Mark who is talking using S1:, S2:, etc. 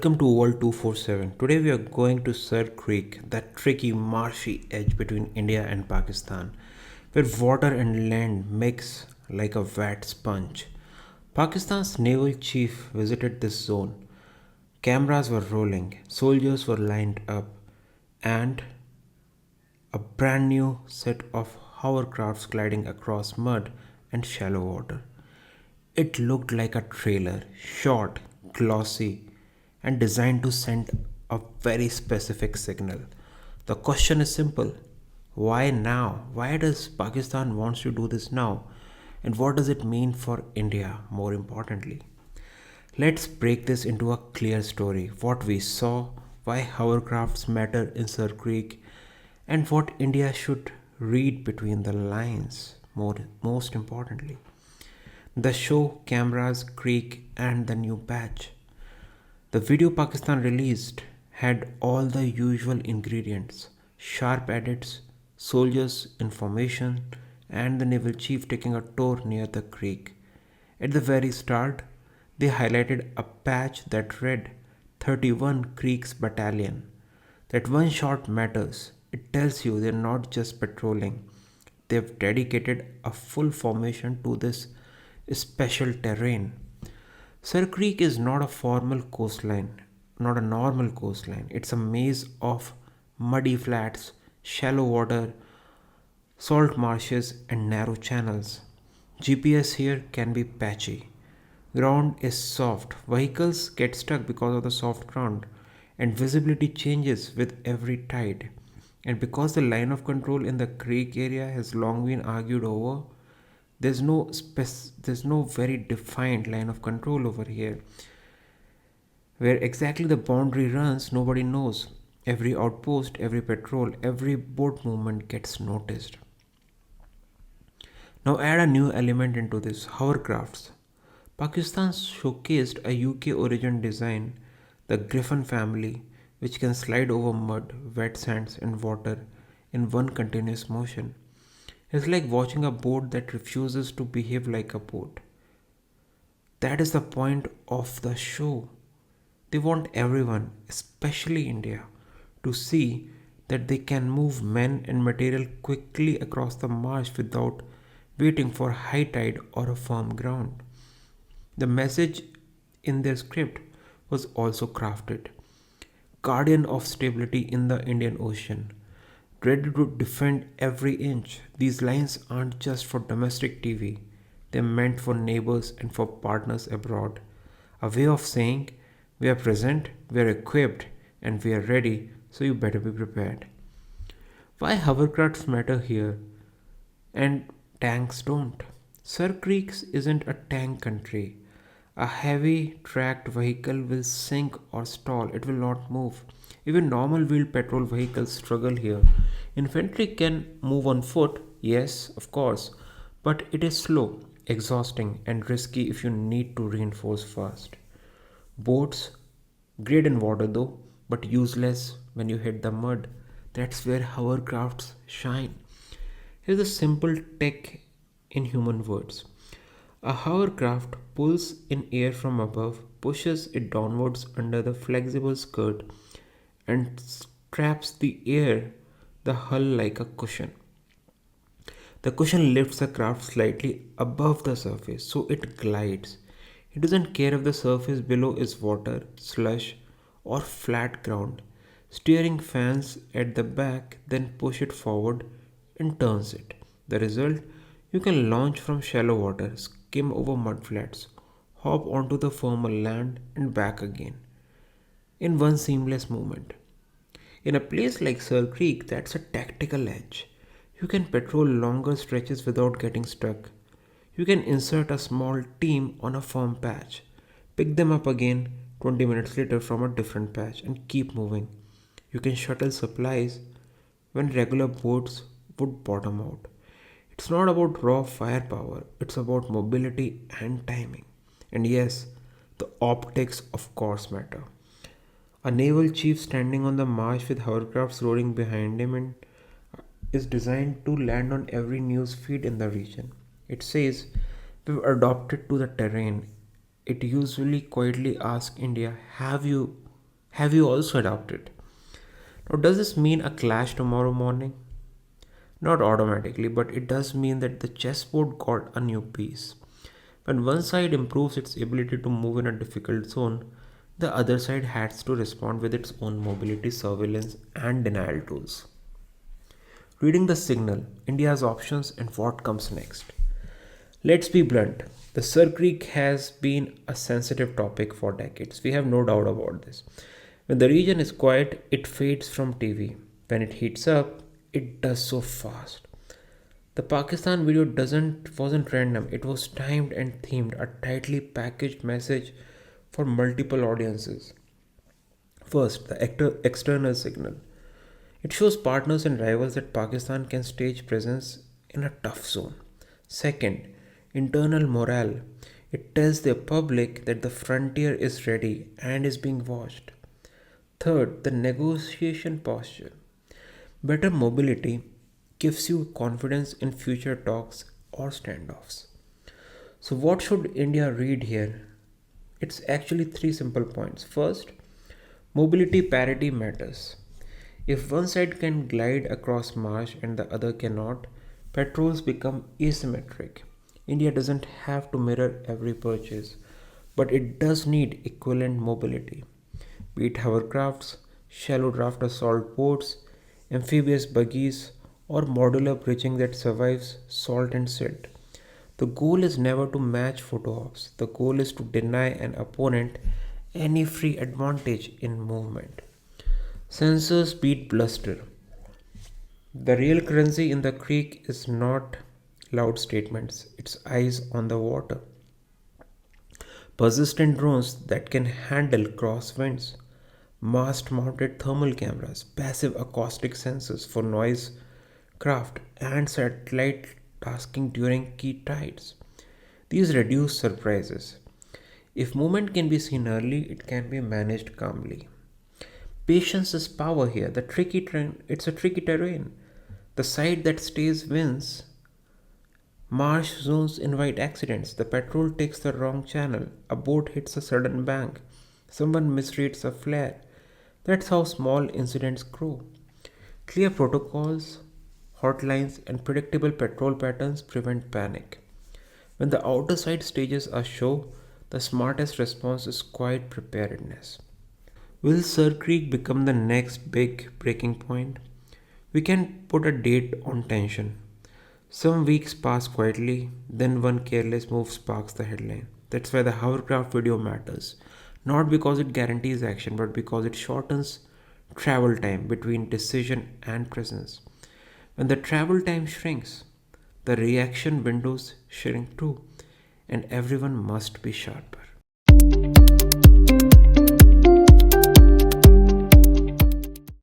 S1: Welcome to World 247. Today we are going to Sir Creek, that tricky marshy edge between India and Pakistan, where water and land mix like a wet sponge. Pakistan's naval chief visited this zone. Cameras were rolling, soldiers were lined up, and a brand new set of hovercrafts gliding across mud and shallow water. It looked like a trailer, short, glossy, and designed to send a very specific signal. The question is simple: why now? Why does Pakistan wants to do this now? And what does it mean for India, more importantly? Let's break this into a clear story. What we saw, why hovercrafts matter in Sir Creek, and what India should read between the lines, most importantly. The show, cameras, creek, and the new batch. The video Pakistan released had all the usual ingredients: sharp edits, soldiers' information, and the naval chief taking a tour near the creek. At the very start, they highlighted a patch that read 31 Creeks Battalion. That one shot matters. It tells you they're not just patrolling, they've dedicated a full formation to this special terrain. Sir Creek is not a formal coastline, not a normal coastline. It's a maze of muddy flats, shallow water, salt marshes, and narrow channels. GPS here can be patchy. Ground is soft. Vehicles get stuck because of the soft ground, and visibility changes with every tide. And because the line of control in the creek area has long been argued over, there's no very defined line of control over here. Where exactly the boundary runs, nobody knows. Every outpost, every patrol, every boat movement gets noticed. Now add a new element into this: hovercrafts. Pakistan showcased a UK origin design, the Griffin family, which can slide over mud, wet sands, and water in one continuous motion. It's like watching a boat that refuses to behave like a boat. That is the point of the show. They want everyone, especially India, to see that they can move men and material quickly across the marsh without waiting for high tide or a firm ground. The message in their script was also crafted: guardian of stability in the Indian Ocean, ready to defend every inch. These lines aren't just for domestic TV, they're meant for neighbors and for partners abroad. A way of saying, we are present, we are equipped, and we are ready, so you better be prepared. Why hovercrafts matter here and tanks don't? Sir Creeks isn't a tank country. A heavy tracked vehicle will sink or stall, it will not move. Even normal wheeled patrol vehicles struggle here. Infantry can move on foot, yes, of course, but it is slow, exhausting, and risky if you need to reinforce fast. Boats, great in water though, but useless when you hit the mud. That's where hovercrafts shine. Here's a simple tech in human words. A hovercraft pulls in air from above, pushes it downwards under the flexible skirt, and straps the hull like a cushion. The cushion lifts the craft slightly above the surface so it glides. It doesn't care if the surface below is water, slush, or flat ground. Steering fans at the back then push it forward and turns it. The result: you can launch from shallow water, skim over mudflats, hop onto the firmer land, and back again in one seamless movement. In a place like Sir Creek, that's a tactical edge. You can patrol longer stretches without getting stuck. You can insert a small team on a firm patch, pick them up again 20 minutes later from a different patch, and keep moving. You can shuttle supplies when regular boats would bottom out. It's not about raw firepower, it's about mobility and timing. And yes, the optics of course matter. A naval chief standing on the marsh with hovercrafts roaring behind him and is designed to land on every news feed in the region. It says, we've adopted to the terrain. It usually quietly asks India, have you Have you also adopted? Now, does this mean a clash tomorrow morning? Not automatically, but it does mean that the chessboard got a new piece. When one side improves its ability to move in a difficult zone, the other side has to respond with its own mobility, surveillance, and denial tools. Reading the signal, India's options, and what comes next. Let's be blunt. The Sir Creek has been a sensitive topic for decades. We have no doubt about this. When the region is quiet, it fades from TV. When it heats up, it does so fast. The Pakistan video doesn't wasn't random. It was timed and themed, a tightly packaged message for multiple audiences. First, the external signal. It shows partners and rivals that Pakistan can stage presence in a tough zone. Second, internal morale. It tells the public that the frontier is ready and is being watched. Third, the negotiation posture. Better mobility gives you confidence in future talks or standoffs. So, what should India read here? It's actually three simple points. First, mobility parity matters. If one side can glide across marsh and the other cannot, patrols become asymmetric. India doesn't have to mirror every purchase, but it does need equivalent mobility. Be it hovercrafts, shallow draft assault boats, amphibious buggies, or modular bridging that survives salt and silt. The goal is never to match photo ops. The goal is to deny an opponent any free advantage in movement. Sensors beat bluster. The real currency in the creek is not loud statements, it's eyes on the water. Persistent drones that can handle crosswinds, mast mounted thermal cameras, passive acoustic sensors for noise craft, and satellite tasking during key tides. These reduce surprises. If movement can be seen early, it can be managed calmly. Patience is power here. It's a tricky terrain. The side that stays wins. Marsh zones invite accidents. The patrol takes the wrong channel. A boat hits a sudden bank. Someone misreads a flare. That's how small incidents grow. Clear protocols, hotlines, and predictable patrol patterns prevent panic. When the outer side stages a show, the smartest response is quiet preparedness. Will Sir Creek become the next big breaking point? We can put a date on tension. Some weeks pass quietly, then one careless move sparks the headline. That's why the hovercraft video matters. Not because it guarantees action, but because it shortens travel time between decision and presence. When the travel time shrinks, the reaction windows shrink too, and everyone must be sharper.